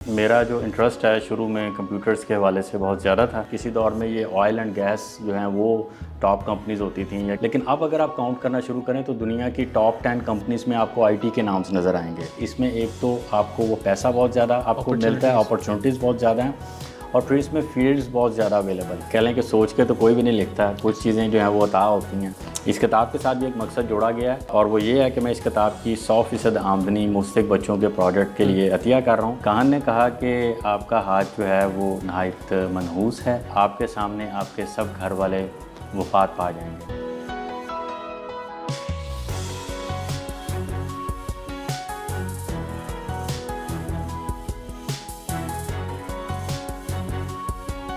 میرا جو انٹرسٹ ہے شروع میں کمپیوٹرز کے حوالے سے بہت زیادہ تھا. کسی دور میں یہ آئل اینڈ گیس جو ہیں وہ ٹاپ کمپنیز ہوتی تھیں, لیکن اب اگر آپ کاؤنٹ کرنا شروع کریں تو دنیا کی ٹاپ 10 کمپنیز میں آپ کو آئی ٹی کے نامز نظر آئیں گے. اس میں ایک تو آپ کو وہ پیسہ بہت زیادہ آپ کو ملتا ہے, اپرچونیٹیز بہت زیادہ ہیں, اور پھر اس میں فیلڈز بہت زیادہ اویلیبل. کہہ لیں کہ سوچ کے تو کوئی بھی نہیں لکھتا ہے, کچھ چیزیں جو ہیں وہ عطا ہوتی ہیں. اس کتاب کے ساتھ بھی ایک مقصد جوڑا گیا ہے, اور وہ یہ ہے کہ میں اس کتاب کی 100% آمدنی مستحق بچوں کے پروجیکٹ کے لیے عطیہ کر رہا ہوں. کہان نے کہا کہ آپ کا ہاتھ جو ہے وہ نہایت منحوس ہے, آپ کے سامنے آپ کے سب گھر والے وفات پا جائیں گے.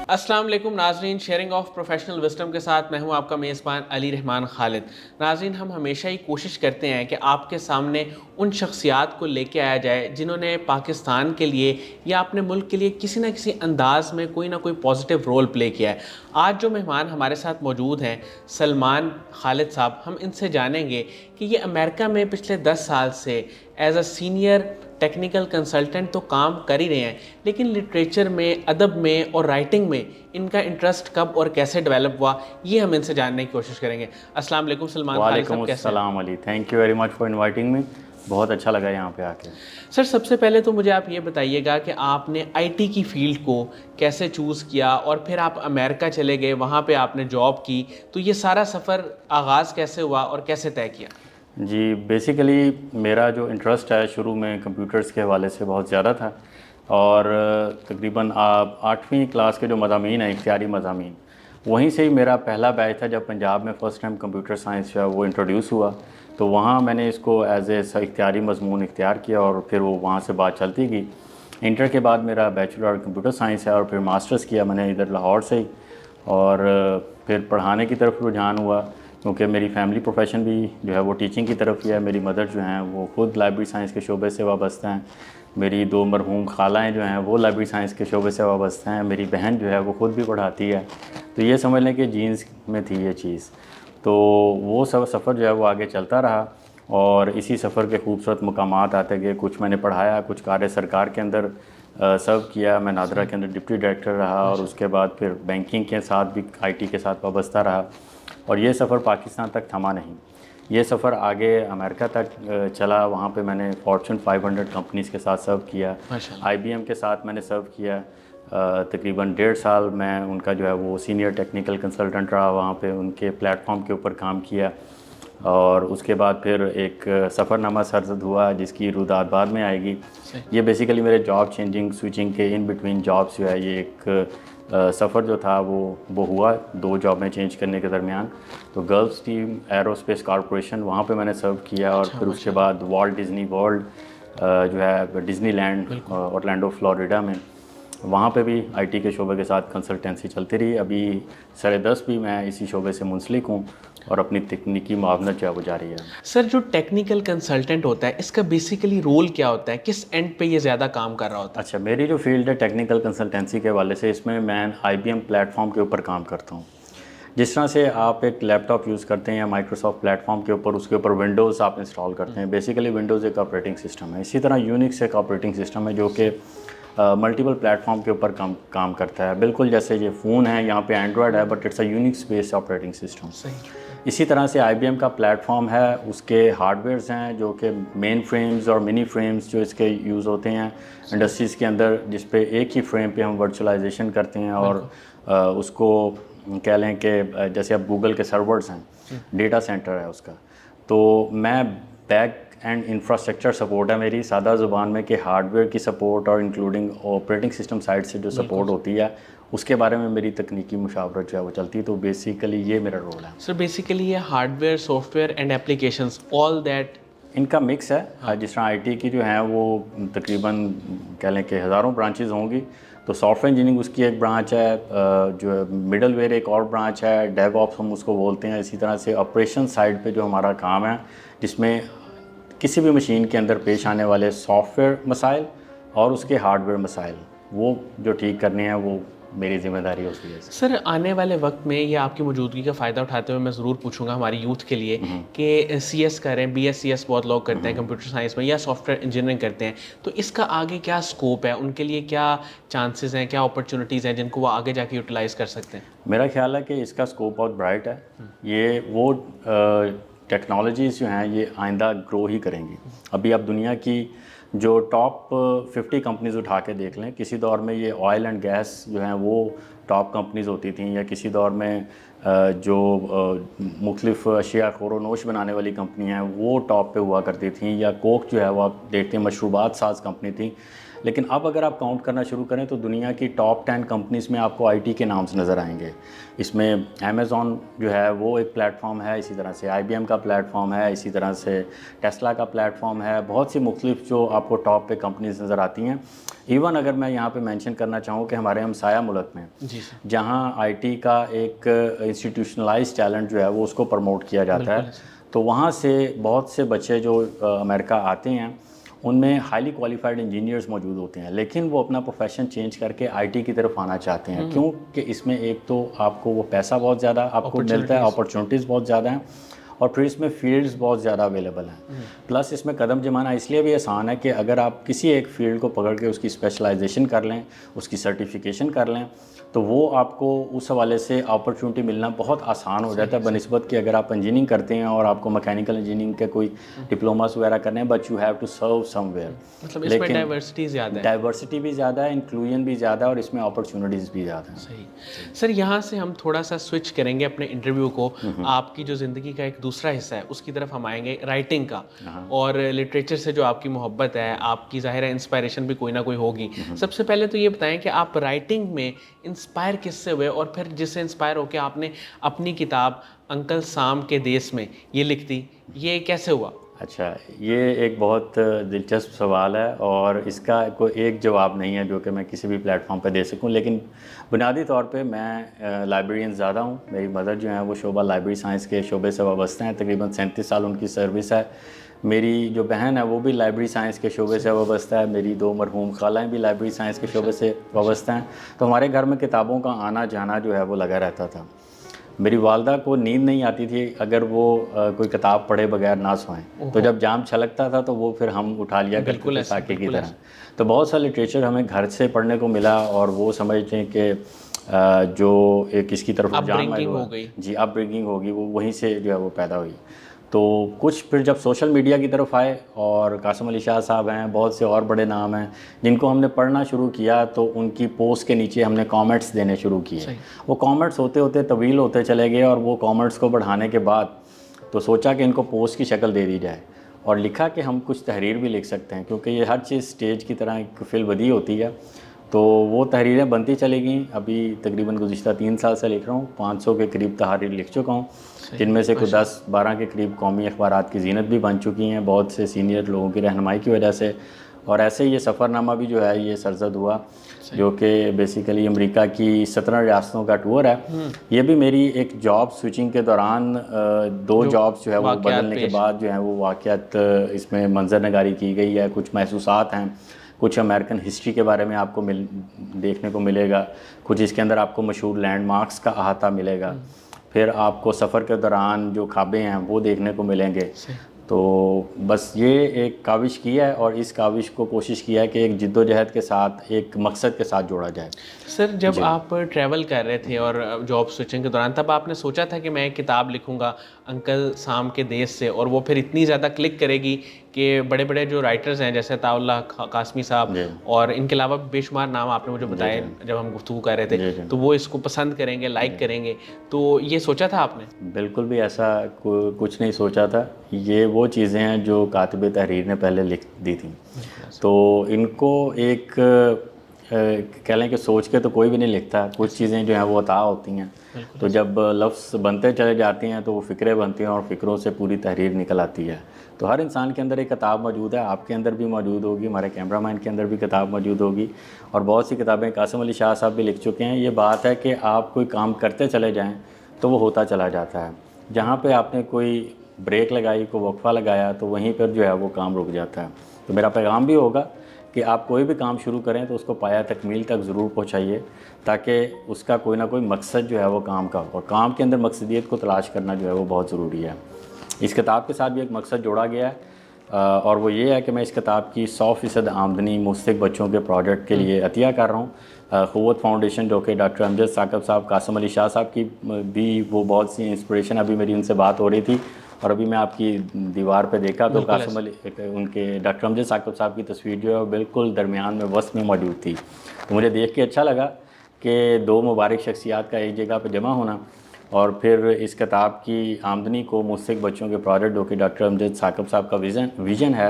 السلام علیکم ناظرین, شیئرنگ آف پروفیشنل وزڈم کے ساتھ میں ہوں آپ کا میزبان علی رحمان خالد. ناظرین, ہم ہمیشہ ہی کوشش کرتے ہیں کہ آپ کے سامنے ان شخصیات کو لے کے آیا جائے جنہوں نے پاکستان کے لیے یا اپنے ملک کے لیے کسی نہ کسی انداز میں کوئی نہ کوئی پازیٹیو رول پلے کیا ہے. آج جو مہمان ہمارے ساتھ موجود ہیں سلمان خالد صاحب, ہم ان سے جانیں گے کہ یہ امریکہ میں پچھلے 10 سال سے as a senior technical consultant تو کام کر ہی رہے ہیں, لیکن لٹریچر میں, ادب میں اور رائٹنگ میں ان کا انٹرسٹ کب اور کیسے ڈیولپ ہوا, یہ ہم ان سے جاننے کی کوشش کریں گے. السلام علیکم سلمان خالد صاحب, کیسے ہیں؟ وعلیکم السلام Ali, thank you very much for inviting me. بہت اچھا لگا یہاں پہ آ کے. سر, سب سے پہلے تو مجھے آپ یہ بتائیے گا کہ آپ نے آئی ٹی کی فیلڈ کو کیسے چوز کیا, اور پھر آپ امریکہ چلے گئے, وہاں پہ آپ نے جاب کی, تو یہ سارا سفر آغاز کیسے ہوا اور کیسے طے کیا؟ جی, بیسیکلی میرا جو انٹرسٹ ہے شروع میں کمپیوٹرز کے حوالے سے بہت زیادہ تھا, اور تقریباً 8ویں کلاس کے جو مضامین ہیں, اختیاری مضامین, وہیں سے ہی میرا پہلا بیچ تھا جب پنجاب میں فرسٹ ٹائم کمپیوٹر سائنس جو ہے وہ انٹروڈیوس ہوا. تو وہاں میں نے اس کو ایز اے اختیاری مضمون اختیار کیا, اور پھر وہ وہاں سے بات چلتی گئی. انٹر کے بعد میرا بیچلر کمپیوٹر سائنس ہے, اور پھر ماسٹرز کیا میں نے ادھر لاہور سے ہی, اور پھر پڑھانے کی طرف رجحان ہوا, کیونکہ میری فیملی پروفیشن بھی جو ہے وہ ٹیچنگ کی طرف ہی ہے. میری مدر جو ہیں وہ خود لائبریری سائنس کے شعبے سے وابستہ ہیں, میری 2 مرحوم خالائیں جو ہیں وہ لائبریری سائنس کے شعبے سے وابستہ ہیں, میری بہن جو ہے وہ خود بھی پڑھاتی ہے. تو یہ سمجھ لیں کہ جینز میں تھی یہ چیز. تو وہ سفر جو ہے وہ آگے چلتا رہا, اور اسی سفر کے خوبصورت مقامات آتے گئے. کچھ میں نے پڑھایا, کچھ کار سرکار کے اندر سرو کیا. میں نادرا کے اندر ڈپٹی ڈائریکٹر رہا, اور اس کے بعد پھر بینکنگ کے ساتھ بھی آئی ٹی کے ساتھ وابستہ رہا. اور یہ سفر پاکستان تک تھما نہیں, یہ سفر آگے امریکہ تک چلا. وہاں پہ میں نے فارچون 500 کمپنیز کے ساتھ سرو کیا, آئی بی ایم کے ساتھ میں نے سرو کیا. تقریباً 1.5 سال میں ان کا جو ہے وہ سینئر ٹیکنیکل کنسلٹنٹ رہا, وہاں پہ ان کے پلیٹ فارم کے اوپر کام کیا. اور اس کے بعد پھر ایک سفر نامہ سرزد ہوا جس کی رودات بعد میں آئے گی. یہ بیسیکلی میرے جاب چینجنگ سوئچنگ کے ان بٹوین جابس جو ہے یہ ایک سفر جو تھا وہ ہوا 2 جاب میں چینج کرنے کے درمیان. تو golf team arrow space corporation, وہاں پہ میں نے سرو کیا, اور پھر اس کے بعد والٹ ڈزنی ورلڈ جو ہے ڈزنی لینڈ اورلینڈو فلوریڈا میں, وہاں پہ بھی آئی ٹی کے شعبے کے ساتھ کنسلٹنسی چلتی رہی. ابھی 10.5 بھی میں اسی شعبے سے منسلک ہوں, اور اپنی تکنیکی معاونت جو ہے وہ جاری ہے. سر, جو ٹیکنیکل کنسلٹنٹ ہوتا ہے اس کا بیسیکلی رول کیا ہوتا ہے, کس اینڈ پہ یہ زیادہ کام کر رہا ہوتا ہے؟ اچھا, میری جو فیلڈ ہے ٹیکنیکل کنسلٹنسی کے حوالے سے, اس میں آئی بی ایم پلیٹ فارم کے اوپر کام کرتا ہوں. جس طرح سے آپ ایک لیپ ٹاپ یوز کرتے ہیں یا مائکروسافٹ پلیٹ فارم کے اوپر, اس کے اوپر ونڈوز آپ انسٹال کرتے ہیں. بیسیکلی ونڈوز ایک آپریٹنگ سسٹم ہے, اسی طرح یونکس ایک آپریٹنگ سسٹم ہے جو کہ ملٹیپل پلیٹ فارم کے اوپر کام کرتا ہے. بالکل جیسے یہ فون ہے, یہاں پہ اینڈرائڈ ہے, but it's a Unix based operating system. اسی طرح سے آئی بی ایم کا پلیٹ فارم ہے, اس کے ہارڈ ویئرز ہیں جو کہ مین فریمز اور منی فریمز جو اس کے یوز ہوتے ہیں انڈسٹریز کے اندر, جس پہ ایک ہی فریم پہ ہم ورچوئلائزیشن کرتے ہیں, اور اس کو کہہ لیں کہ جیسے اب گوگل کے سرورز ہیں, ڈیٹا سینٹر ہے اس کا. تو میں بیک اینڈ انفراسٹرکچر سپورٹ ہے میری, سادہ زبان میں کہ ہارڈ ویئر کی سپورٹ اور انکلوڈنگ آپریٹنگ سسٹم سائٹ سے جو سپورٹ ہوتی ہے اس کے بارے میں میری تکنیکی مشاورت جو ہے وہ چلتی ہے. تو بیسیکلی یہ میرا رول ہے. سر, بیسیکلی یہ hard where, soft where and applications all that in کا مکس ہے. جس طرح آئی ٹی کی جو ہیں وہ تقریباً کہہ لیں کہ ہزاروں برانچز ہوں گی, تو سافٹ ویئر انجینئرنگ اس کی ایک برانچ ہے, جو مڈل ویئر ایک اور برانچ ہے, ڈیو آپس ہم اس کو بولتے ہیں. اسی طرح سے آپریشن سائڈ پہ جو ہمارا کام ہے, جس میں کسی بھی مشین کے اندر پیش آنے والے سافٹ ویئر مسائل اور اس کے ہارڈ ویئر مسائل وہ جو ٹھیک کرنے ہیں وہ میری ذمہ داری ہوتی ہے. سر آنے والے وقت میں یہ آپ کی موجودگی کا فائدہ اٹھاتے ہوئے میں ضرور پوچھوں گا ہماری یوتھ کے لیے کہ سی ایس کریں, بی ایس سی ایس بہت لوگ کرتے ہیں کمپیوٹر سائنس میں, یا سافٹ ویئر انجینئرنگ کرتے ہیں, تو اس کا آگے کیا اسکوپ ہے, ان کے لیے کیا چانسز ہیں, کیا اپرچونیٹیز ہیں جن کو وہ آگے جا کے یوٹیلائز کر سکتے ہیں؟ میرا خیال ہے کہ اس کا اسکوپ بہت برائٹ ہے. یہ وہ ٹیکنالوجیز جو ہیں یہ آئندہ گرو ہی کریں گی. ابھی آپ دنیا کی جو ٹاپ 50 کمپنیز اٹھا کے دیکھ لیں, کسی دور میں یہ آئل اینڈ گیس جو ہیں وہ ٹاپ کمپنیز ہوتی تھیں, یا کسی دور میں جو مختلف اشیاء خور و نوش بنانے والی کمپنی ہیں وہ ٹاپ پہ ہوا کرتی تھیں, یا کوک جو ہے وہ آپ دیکھتے ہیں مشروبات ساز کمپنی تھی. لیکن اب اگر آپ کاؤنٹ کرنا شروع کریں تو دنیا کی ٹاپ 10 کمپنیز میں آپ کو آئی ٹی کے نامز نظر آئیں گے. اس میں امیزون جو ہے وہ ایک پلیٹ فارم ہے, اسی طرح سے آئی بی ایم کا پلیٹ فارم ہے, اسی طرح سے ٹیسلا کا پلیٹ فارم ہے, بہت سی مختلف جو آپ کو ٹاپ پہ کمپنیز نظر آتی ہیں. ایون اگر میں یہاں پہ مینشن کرنا چاہوں کہ ہمارے ہمسایہ ملک میں جہاں آئی ٹی کا ایک انسٹیٹیوشنلائز ٹیلنٹ جو ہے وہ اس کو پروموٹ کیا جاتا ہے, تو وہاں سے بہت سے بچے جو امریکہ آتے ہیں ان میں ہائیلی کوالیفائڈ انجینئرز موجود ہوتے ہیں, لیکن وہ اپنا پروفیشن چینج کر کے آئی ٹی کی طرف آنا چاہتے ہیں. کیوں کہ اس میں ایک تو آپ کو وہ پیسہ بہت زیادہ آپ کو ملتا ہے, اپرچونیٹیز بہت زیادہ ہیں, اور پھر اس میں فیلڈز بہت زیادہ اویلیبل ہیں. پلس اس میں قدم جمانا اس لیے بھی آسان ہے کہ اگر آپ کسی ایک فیلڈ کو پکڑ کے اس کی اسپیشلائزیشن کر لیں, اس کی سرٹیفیکیشن کر لیں, تو وہ آپ کو اس حوالے سے اپرچونٹی ملنا بہت آسان ہو جاتا ہے بنسبت کہ اگر آپ انجینئرنگ کرتے ہیں اور آپ کو میکینیکل انجینئرنگ کے کوئی ڈپلوماس وغیرہ کرنے ہیں, but you have to serve somewhere. مطلب اس میں ڈائیورسٹی زیادہ ہے, ڈائیورسٹی بھی زیادہ ہے, انکلوژن بھی زیادہ ہے, اور اس میں اپرچونیٹیز بھی زیادہ ہیں. صحیح. سر یہاں سے ہم تھوڑا سا سوئچ کریں گے اپنے انٹرویو کو, آپ کی جو زندگی کا ایک دوسرا حصہ ہے اس کی طرف ہم آئیں گے, رائٹنگ کا, اور لٹریچر سے جو آپ کی محبت ہے, آپ کی ظاہر ہے انسپائریشن بھی کوئی نہ کوئی ہوگی. سب سے پہلے تو یہ بتائیں کہ آپ رائٹنگ میں انسپائر کس سے ہوئے, اور پھر جس سے انسپائر ہو کے آپ نے اپنی کتاب انکل سام کے دیس میں یہ لکھ دی, یہ کیسے ہوا؟ اچھا, یہ ایک بہت دلچسپ سوال ہے, اور اس کا کوئی ایک جواب نہیں ہے جو کہ میں کسی بھی پلیٹ فارم پہ دے سکوں. لیکن بنیادی طور پہ میں لائبریرین زیادہ ہوں. میری مدر جو ہیں وہ شعبہ لائبریری سائنس کے شعبے سے وابستہ ہیں, تقریباً 37 سال ان کی سروس ہے. میری جو بہن ہے وہ بھی لائبریری سائنس کے شعبے سے وابستہ ہے. میری 2 مرحوم خالائیں بھی لائبریری سائنس کے شعبے سے وابستہ ہیں. تو ہمارے گھر میں کتابوں کا آنا جانا جو ہے وہ لگا رہتا تھا. میری والدہ کو نیند نہیں آتی تھی اگر وہ کوئی کتاب پڑھے بغیر نہ سوئیں, تو جب جام چھلکتا تھا تو وہ پھر ہم اٹھا لیا کرتے تھے ساکے کی طرح. تو بہت سا لٹریچر ہمیں گھر سے پڑھنے کو ملا, اور وہ سمجھتے ہیں کہ جو ایک اس کی طرف رجحان ہو گئی, جی اپ برنگنگ ہوگی, وہ وہیں سے جو ہے وہ پیدا ہوئی. تو کچھ پھر جب سوشل میڈیا کی طرف آئے, اور قاسم علی شاہ صاحب ہیں, بہت سے اور بڑے نام ہیں جن کو ہم نے پڑھنا شروع کیا, تو ان کی پوسٹ کے نیچے ہم نے کامنٹس دینے شروع کیے. وہ کامنٹس ہوتے ہوتے طویل ہوتے چلے گئے, اور وہ کامنٹس کو بڑھانے کے بعد تو سوچا کہ ان کو پوسٹ کی شکل دے دی جائے, اور لکھا کہ ہم کچھ تحریر بھی لکھ سکتے ہیں, کیونکہ یہ ہر چیز سٹیج کی طرح ایک فی البدیہہ ہوتی ہے. تو وہ تحریریں بنتی چلی گئیں. ابھی تقریباً گزشتہ 3 سال سے لکھ رہا ہوں, 500 کے قریب تحریر لکھ چکا ہوں, جن میں سے کوئی 10-12 کے قریب قومی اخبارات کی زینت بھی بن چکی ہیں, بہت سے سینئر لوگوں کی رہنمائی کی وجہ سے. اور ایسے یہ سفر نامہ بھی جو ہے یہ سرزد ہوا, جو کہ بیسیکلی امریکہ کی 17 ریاستوں کا ٹور ہے. یہ بھی میری ایک جاب سوئچنگ کے دوران 2 جابس جو ہے وہ بدلنے کے بعد جو ہے وہ واقعات اس میں منظر نگاری کی گئی ہے. کچھ محسوسات ہیں, کچھ امریکن ہسٹری کے بارے میں آپ کو دیکھنے کو ملے گا, کچھ اس کے اندر آپ کو مشہور لینڈ مارکس کا احاطہ ملے گا, پھر آپ کو سفر کے دوران جو خوابیں ہیں وہ دیکھنے کو ملیں گے. تو بس یہ ایک کاوش کی ہے, اور اس کاوش کو کوشش کیا ہے کہ ایک جد و جہد کے ساتھ ایک مقصد کے ساتھ جوڑا جائے. سر جب آپ ٹریول کر رہے تھے اور جاب سوئچنگ کے دوران, تب آپ نے سوچا تھا کہ میں ایک کتاب لکھوں گا انکل سام کے دیس سے, اور وہ پھر اتنی زیادہ کلک کرے گی کہ بڑے بڑے جو رائٹرز ہیں جیسے عطاء اللہ قاسمی صاحب, اور ان کے علاوہ بے شمار نام آپ نے مجھے بتائے جب ہم گفتگو کر رہے تھے, تو وہ اس کو پسند کریں گے, لائک کریں گے, تو یہ سوچا تھا آپ نے؟ بالکل بھی ایسا کچھ نہیں سوچا تھا. یہ وہ چیزیں ہیں جو کاتب تحریر نے پہلے لکھ دی تھیں, تو ان کو ایک کہہ لیں کہ سوچ کے تو کوئی بھی نہیں لکھتا. کچھ چیزیں جو ہیں وہ عطا ہوتی ہیں, تو جب لفظ بنتے چلے جاتے ہیں تو وہ فکریں بنتی ہیں, اور فکروں سے پوری تحریر نکل آتی ہے. تو ہر انسان کے اندر ایک کتاب موجود ہے, آپ کے اندر بھی موجود ہوگی, ہمارے کیمرہ مین کے اندر بھی کتاب موجود ہوگی, اور بہت سی کتابیں قاسم علی شاہ صاحب بھی لکھ چکے ہیں. یہ بات ہے کہ آپ کوئی کام کرتے چلے جائیں تو وہ ہوتا چلا جاتا ہے. جہاں پہ آپ نے کوئی بریک لگائی, کوئی وقفہ لگایا, تو وہیں پر جو ہے وہ کام رک جاتا ہے. تو میرا پیغام بھی ہوگا کہ آپ کوئی بھی کام شروع کریں تو اس کو پایہ تکمیل تک ضرور پہنچائیے، تاکہ اس کا کوئی نہ کوئی مقصد جو ہے وہ کام کا ہو، اور کام کے اندر مقصدیت کو تلاش کرنا جو ہے وہ بہت ضروری ہے۔ اس کتاب کے ساتھ بھی ایک مقصد جوڑا گیا ہے، اور وہ یہ ہے کہ میں اس کتاب کی 100% آمدنی مستحق بچوں کے پروجیکٹ کے لیے عطیہ کر رہا ہوں۔ قوت فاؤنڈیشن، جو کہ ڈاکٹر امجد ثاقب صاحب، قاسم علی شاہ صاحب کی بھی وہ بہت سی انسپریشن، ابھی میری ان سے بات ہو رہی تھی اور ابھی میں آپ کی دیوار پہ دیکھا تو قاسم علی، ان کے ڈاکٹر امجد ثاقب صاحب کی تصویر جو ہے وہ بالکل درمیان میں وسط میں موجود تھی، تو مجھے دیکھ کے اچھا لگا کہ دو مبارک شخصیات کا ایک جگہ پہ جمع ہونا، اور پھر اس کتاب کی آمدنی کو مستحق بچوں کے پروجیکٹ، جو کہ ڈاکٹر امجد ثاقب صاحب کا ویژن ہے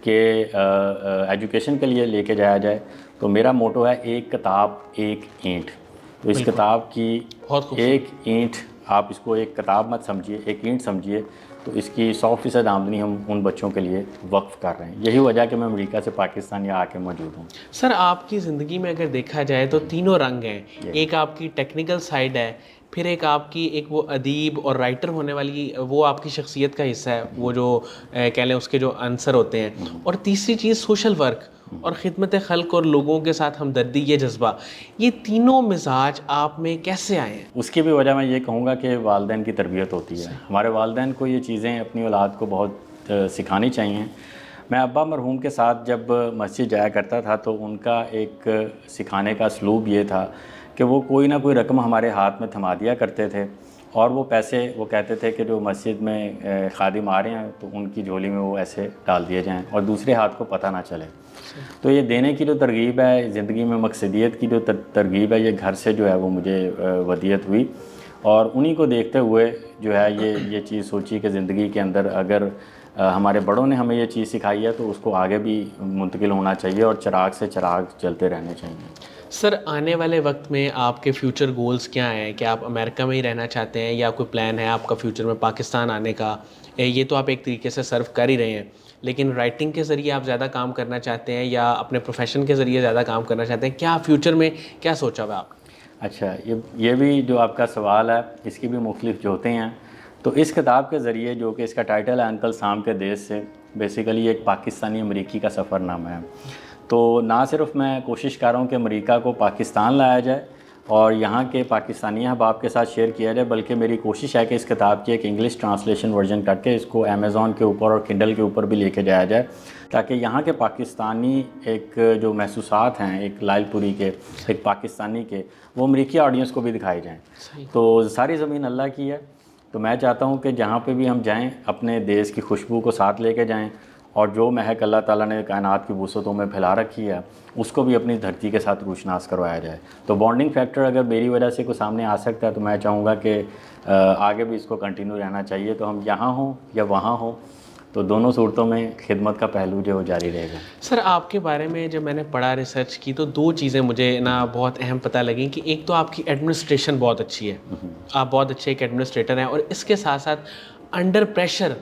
کہ ایجوکیشن کے لیے لے کے جایا جائے۔ تو میرا موٹو ہے ایک کتاب ایک اینٹ، تو اس کتاب کی ایک اینٹ، آپ اس کو ایک کتاب مت سمجھیے، ایک اینٹ سمجھیے، تو اس کی 100% آمدنی ہم ان بچوں کے لیے وقف کر رہے ہیں۔ یہی وجہ کہ میں امریکہ سے پاکستان یہاں آ کے موجود ہوں۔ سر آپ کی زندگی میں اگر دیکھا جائے تو تینوں رنگ ہیں، ایک آپ کی ٹیکنیکل سائیڈ ہے، پھر ایک آپ کی ایک وہ ادیب اور رائٹر ہونے والی وہ آپ کی شخصیت کا حصہ ہے، وہ جو کہہ لیں اس کے جو عنصر ہوتے ہیں، اور تیسری چیز سوشل ورک اور خدمت خلق اور لوگوں کے ساتھ ہمدردی، یہ جذبہ، یہ تینوں مزاج آپ میں کیسے آئے ہیں؟ اس کی بھی وجہ میں یہ کہوں گا کہ والدین کی تربیت ہوتی ہے۔ ہمارے والدین کو یہ چیزیں اپنی اولاد کو بہت سکھانی چاہیے۔ میں ابا مرحوم کے ساتھ جب مسجد جایا کرتا تھا تو ان کا ایک سکھانے کا اسلوب یہ تھا کہ وہ کوئی نہ کوئی رقم ہمارے ہاتھ میں تھما دیا کرتے تھے، اور وہ پیسے وہ کہتے تھے کہ جو مسجد میں خادم آ رہے ہیں تو ان کی جھولی میں وہ ایسے ڈال دیے جائیں اور دوسرے ہاتھ کو پتہ نہ چلے۔ تو یہ دینے کی جو ترغیب ہے، زندگی میں مقصدیت کی جو ترغیب ہے، یہ گھر سے جو ہے وہ مجھے ودیت ہوئی، اور انہی کو دیکھتے ہوئے جو ہے یہ چیز سوچی کہ زندگی کے اندر اگر ہمارے بڑوں نے ہمیں یہ چیز سکھائی ہے تو اس کو آگے بھی منتقل ہونا چاہیے، اور چراغ سے چراغ جلتے رہنے چاہیے۔ سر آنے والے وقت میں آپ کے فیوچر گولز کیا ہیں؟ کہ آپ امریکہ میں ہی رہنا چاہتے ہیں یا کوئی پلان ہے آپ کا فیوچر میں پاکستان آنے کا؟ یہ تو آپ ایک طریقے سے سرو کر ہی رہے ہیں، لیکن رائٹنگ کے ذریعے آپ زیادہ کام کرنا چاہتے ہیں یا اپنے پروفیشن کے ذریعے زیادہ کام کرنا چاہتے ہیں؟ کیا فیوچر میں کیا سوچا ہوا آپ؟ اچھا، یہ بھی جو آپ کا سوال ہے اس کی بھی مختلف جوتیں ہیں۔ تو اس کتاب کے ذریعے، جو کہ اس کا ٹائٹل ہے انکل سام کے دیس سے، بیسیکلی ایک پاکستانی امریکی کا سفر نامہ ہے۔ تو نہ صرف میں کوشش کر رہا ہوں کہ امریکہ کو پاکستان لایا جائے اور یہاں کے پاکستانی احباب کے ساتھ شیئر کیا جائے، بلکہ میری کوشش ہے کہ اس کتاب کی ایک انگلش ٹرانسلیشن ورژن کر کے اس کو امیزون کے اوپر اور کنڈل کے اوپر بھی لے کے جایا جائے، تاکہ یہاں کے پاکستانی ایک جو محسوسات ہیں ایک لائل پوری کے، ایک پاکستانی کے، وہ امریکی آڈینس کو بھی دکھائے جائیں۔ تو ساری زمین اللہ کی ہے، تو میں چاہتا ہوں کہ جہاں پہ بھی ہم جائیں اپنے دیس کی خوشبو کو ساتھ لے کے جائیں، اور جو مہک اللہ تعالیٰ نے کائنات کی وسعتوں میں پھیلا رکھی ہے اس کو بھی اپنی دھرتی کے ساتھ روشناس کروایا جائے۔ تو بانڈنگ فیکٹر اگر میری وجہ سے کوئی سامنے آ سکتا ہے تو میں چاہوں گا کہ آگے بھی اس کو کنٹینیو رہنا چاہیے، تو ہم یہاں ہوں یا وہاں ہوں، تو دونوں صورتوں میں خدمت کا پہلو جو جاری رہے گا۔ سر آپ کے بارے میں جب میں نے پڑھا، ریسرچ کی، تو دو چیزیں مجھے بہت اہم پتہ لگیں کہ ایک تو آپ کی ایڈمنسٹریشن بہت اچھی ہے، آپ بہت اچھے ایک ایڈمنسٹریٹر ہیں، اور اس کے ساتھ ساتھ انڈر پریشر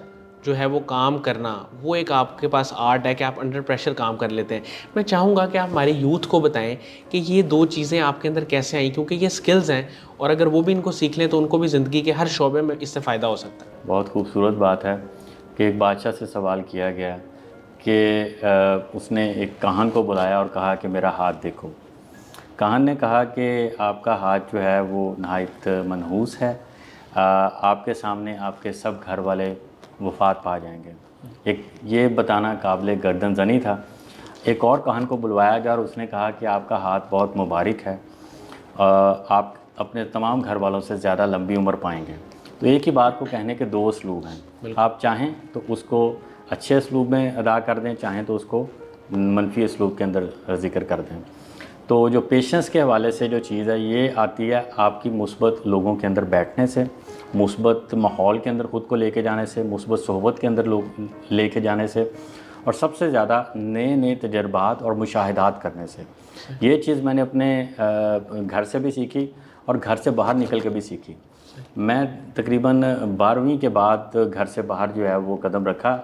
جو ہے وہ کام کرنا، وہ ایک آپ کے پاس آرٹ ہے کہ آپ انڈر پریشر کام کر لیتے ہیں۔ میں چاہوں گا کہ آپ ہمارے یوتھ کو بتائیں کہ یہ دو چیزیں آپ کے اندر کیسے آئیں، کیونکہ یہ سکلز ہیں اور اگر وہ بھی ان کو سیکھ لیں تو ان کو بھی زندگی کے ہر شعبے میں اس سے فائدہ ہو سکتا ہے۔ بہت خوبصورت بات ہے کہ ایک بادشاہ سے سوال کیا گیا کہ اس نے ایک کاہن کو بلایا اور کہا کہ میرا ہاتھ دیکھو۔ کاہن نے کہا کہ آپ کا ہاتھ جو ہے وہ نہایت منحوس ہے، آپ کے سامنے آپ کے سب گھر والے وفات پا جائیں گے۔ ایک یہ بتانا قابل گردن زنی تھا۔ ایک اور کاہن کو بلوایا گیا اور اس نے کہا کہ آپ کا ہاتھ بہت مبارک ہے، آپ اپنے تمام گھر والوں سے زیادہ لمبی عمر پائیں گے۔ تو ایک ہی بات کو کہنے کے دو اسلوب ہیں، آپ چاہیں تو اس کو اچھے اسلوب میں ادا کر دیں، چاہیں تو اس کو منفی اسلوب کے اندر ذکر کر دیں۔ تو جو پیشنس کے حوالے سے جو چیز ہے یہ آتی ہے آپ کی مثبت لوگوں کے اندر بیٹھنے سے، مثبت ماحول کے اندر خود کو لے کے جانے سے، مثبت صحبت کے اندر لوگ لے کے جانے سے، اور سب سے زیادہ نئے تجربات اور مشاہدات کرنے سے۔ یہ چیز میں نے اپنے گھر سے بھی سیکھی اور گھر سے باہر نکل کے بھی سیکھی۔ میں تقریباً 12ویں کے بعد گھر سے باہر جو ہے وہ قدم رکھا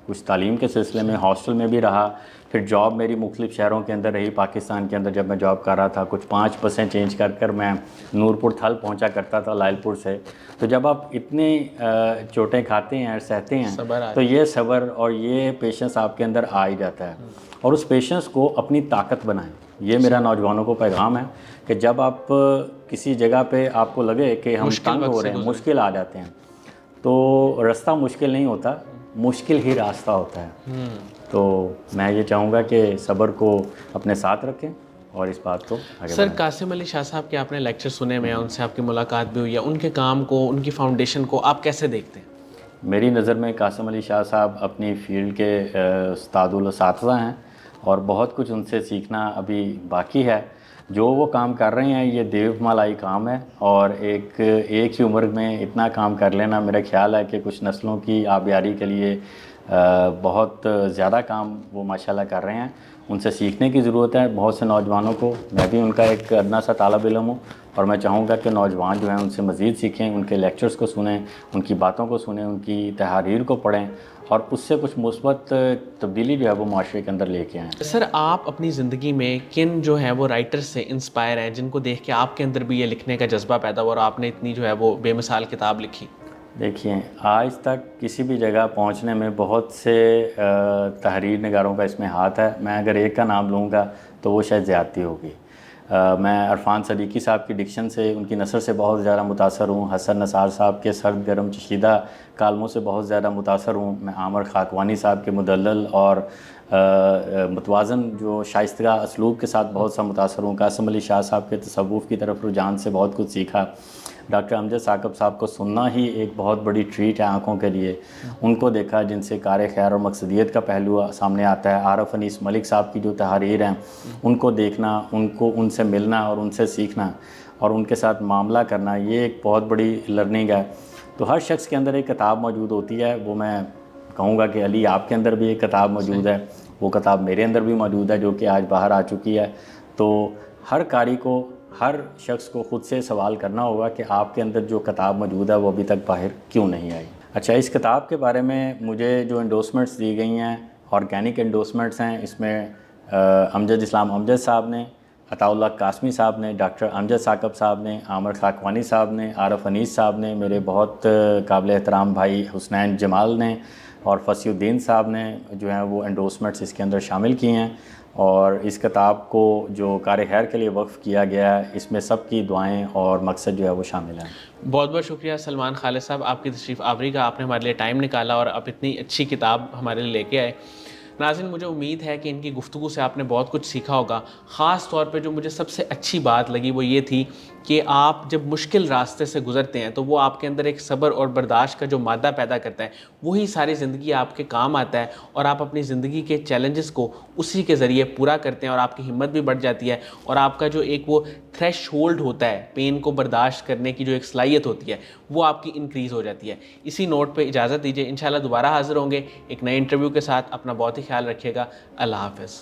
کچھ تعلیم کے سلسلے میں ہاسٹل میں بھی رہا، پھر جاب میری مختلف شہروں کے اندر رہی پاکستان کے اندر. جب میں جاب کر رہا تھا کچھ 5 بسیں چینج کر کر میں نورپور تھل پہنچا کرتا تھا لائل پور سے. تو جب آپ اتنی چوٹیں کھاتے ہیں سہتے ہیں تو یہ صبر اور یہ پیشنس آپ کے اندر آ ہی جاتا ہے، اور اس پیشنس کو اپنی طاقت بنائیں. یہ میرا نوجوانوں کو پیغام ہے کہ جب آپ کسی جگہ پہ آپ کو لگے کہ ہم تنگ ہو رہے ہیں، مشکل آ جاتے ہیں، تو راستہ مشکل نہیں ہوتا، مشکل ہی راستہ ہوتا ہے. تو میں یہ چاہوں گا کہ صبر کو اپنے ساتھ رکھیں اور اس بات کو آگے سر قاسم علی شاہ صاحب کے آپ نے لیکچر سنے ہوئے ہیں، ان سے آپ کی ملاقات بھی ہوئی ہے، ان کے کام کو، ان کی فاؤنڈیشن کو آپ کیسے دیکھتے ہیں؟ میری نظر میں قاسم علی شاہ صاحب اپنی فیلڈ کے استاد الاساتذہ ہیں، اور بہت کچھ ان سے سیکھنا ابھی باقی ہے. جو وہ کام کر رہے ہیں یہ دیو مالائی کام ہے، اور ایک ہی عمر میں اتنا کام کر لینا میرا خیال ہے کہ کچھ نسلوں کی آبیاری کے لیے بہت زیادہ کام وہ ماشاءاللہ کر رہے ہیں. ان سے سیکھنے کی ضرورت ہے بہت سے نوجوانوں کو. میں بھی ان کا ایک ادنا سا طالب علم ہوں، اور میں چاہوں گا کہ نوجوان جو ہیں ان سے مزید سیکھیں، ان کے لیکچرز کو سنیں، ان کی باتوں کو سنیں، ان کی تحاریر کو پڑھیں، اور اس سے کچھ مثبت تبدیلی جو ہے وہ معاشرے کے اندر لے کے آئیں. سر آپ اپنی زندگی میں کن جو ہے وہ رائٹر سے انسپائر ہیں جن کو دیکھ کے آپ کے اندر بھی یہ لکھنے کا جذبہ پیدا ہوا اور آپ نے اتنی جو ہے وہ بے مثال کتاب لکھی؟ دیکھیے، آج تک کسی بھی جگہ پہنچنے میں بہت سے تحریر نگاروں کا اس میں ہاتھ ہے. میں اگر ایک کا نام لوں گا تو وہ شاید زیادتی ہوگی. میں عرفان صدیقی صاحب کی ڈکشن سے، ان کی نثر سے بہت زیادہ متاثر ہوں. حسن نثار صاحب کے سرد گرم چشیدہ کالموں سے بہت زیادہ متاثر ہوں. میں عامر خاکوانی صاحب کے مدلل اور متوازن جو شائستگاہ اسلوب کے ساتھ بہت سا متاثر ہوں. قاسم علی شاہ صاحب کے تصوف کی طرف رجحان سے بہت کچھ سیکھا. ڈاکٹر امجد ثاقب صاحب کو سننا ہی ایک بہت بڑی ٹریٹ ہے آنکھوں کے لیے. ان کو دیکھا جن سے کار خیر اور مقصدیت کا پہلو سامنے آتا ہے. عارف انیس ملک صاحب کی جو تحاریر ہیں ان کو دیکھنا، ان سے ملنا اور ان سے سیکھنا اور ان کے ساتھ معاملہ کرنا، یہ ایک بہت بڑی لرننگ ہے. تو ہر شخص کے اندر ایک کتاب موجود ہوتی ہے. وہ میں کہوں گا کہ علی آپ کے اندر بھی ایک کتاب موجود ہے، وہ کتاب میرے اندر بھی موجود ہے جو کہ آج باہر آ چکی ہے. تو ہر قاری کو، ہر شخص کو خود سے سوال کرنا ہوگا کہ آپ کے اندر جو کتاب موجود ہے وہ ابھی تک باہر کیوں نہیں آئی. اچھا، اس کتاب کے بارے میں مجھے جو انڈورسمنٹس دی گئی ہیں، آرگینک انڈورسمنٹس ہیں. اس میں امجد اسلام امجد صاحب نے، عطا اللہ قاسمی صاحب نے، ڈاکٹر امجد ثاقب صاحب نے، عامر خاکوانی صاحب نے، عارف انیس صاحب نے، میرے بہت قابل احترام بھائی حسنین جمال نے اور فصیح الدین صاحب نے جو ہیں وہ انڈورسمنٹس اس کے اندر شامل کی ہیں. اور اس کتاب کو جو کار خیر کے لیے وقف کیا گیا ہے، اس میں سب کی دعائیں اور مقصد جو ہے وہ شامل ہیں. بہت بہت شکریہ سلمان خالد صاحب، آپ کی تشریف آوری کا. آپ نے ہمارے لیے ٹائم نکالا اور آپ اتنی اچھی کتاب ہمارے لیے لے کے آئے. ناظرین، مجھے امید ہے کہ ان کی گفتگو سے آپ نے بہت کچھ سیکھا ہوگا. خاص طور پہ جو مجھے سب سے اچھی بات لگی وہ یہ تھی کہ آپ جب مشکل راستے سے گزرتے ہیں تو وہ آپ کے اندر ایک صبر اور برداشت کا جو مادہ پیدا کرتا ہے وہی ساری زندگی آپ کے کام آتا ہے، اور آپ اپنی زندگی کے چیلنجز کو اسی کے ذریعے پورا کرتے ہیں، اور آپ کی ہمت بھی بڑھ جاتی ہے، اور آپ کا جو ایک وہ تھریش ہولڈ ہوتا ہے، پین کو برداشت کرنے کی جو ایک صلاحیت ہوتی ہے، وہ آپ کی انکریز ہو جاتی ہے. اسی نوٹ پہ اجازت دیجیے، انشاءاللہ دوبارہ حاضر ہوں گے ایک نئے انٹرویو کے ساتھ. اپنا بہت ہی خیال رکھیے گا. اللہ حافظ.